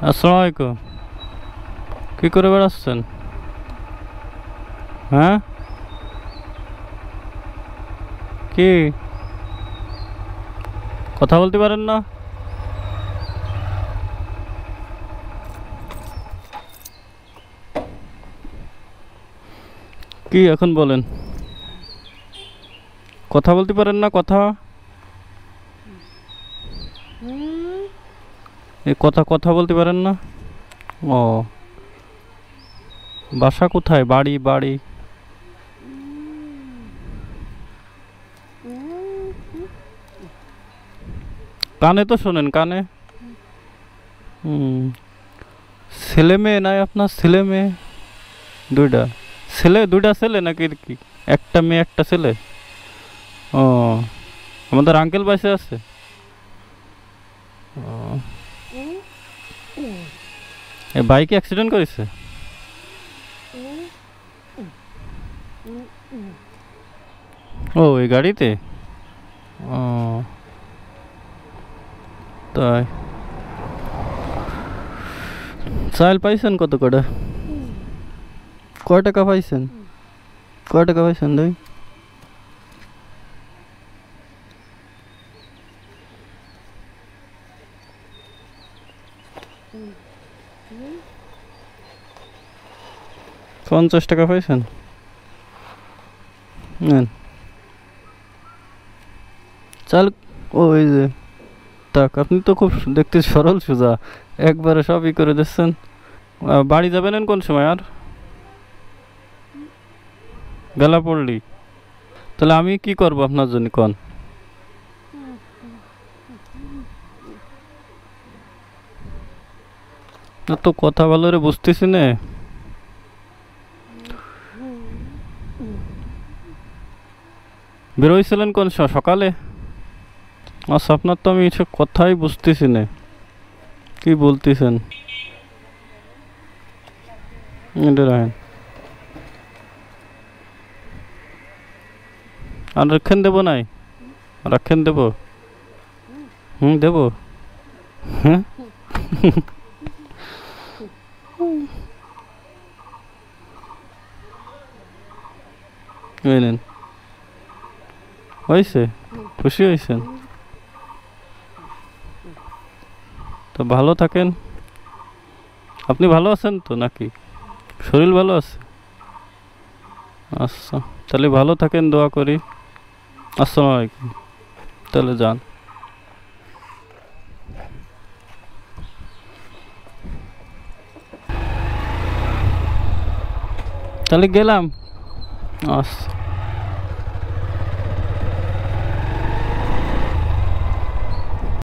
আসসালামু আলাইকুম। কি করে বেড়াচ্ছেন? হ্যাঁ, কি কথা বলতে পারেন না? কি এখন বলেন? কথা বলতে পারেন না? কথা এই কথা কথা বলতে পারেন না? ও, বাসা কোথায়? বাড়ি বাড়ি? কানে তো শোনেন, কানে। হুম। ছেলে মেয়ে নাই আপনার? ছেলে মেয়ে দুইটা? ছেলে দুইটা ছেলে নাকি কি? একটা মেয়ে একটা ছেলে? ও, আমাদের আঙ্কেল বাইসে আছে? ও, এই বাইকে অ্যাক্সিডেন্ট করেছে? ও, এই গাড়িতে? ও, তাই। চাল পাইছেন কত করে? কয় টাকা পাইছেন? কয় টাকা পাইছেন ভাই? 50 টাকা পাইছেন? নেন চাল। ও, এই যে, তাক আপনি তো খুব দেখতে সরল সোজা, একবারে সবই করে দিচ্ছেন। বাড়ি যাবেন কোন সময় আর? বেলা পড়লি? তাহলে আমি কি করব আপনার জন্য কোন? না তো, কথা ভালো রে বুঝতেছি না। বেরোইছিলেন কোন সময়? সকালে? আচ্ছা, আপনার তো আমি এসব কথাই বুঝতেছি না, কি বলতেছেন। এটা রাখেন। আর রাখেন দেবো নাই? রাখেন দেবো? দেবো। হ্যাঁ। এই নেন। হয়েছে? খুশি হয়েছেন? তো ভালো থাকেন। আপনি ভালো আছেন তো নাকি? শরীর ভালো আছে? আচ্ছা, তাহলে ভালো থাকেন, দোয়া করি। আসসালামু আলাইকুম। তাহলে যান। তাহলে গেলাম। আচ্ছা।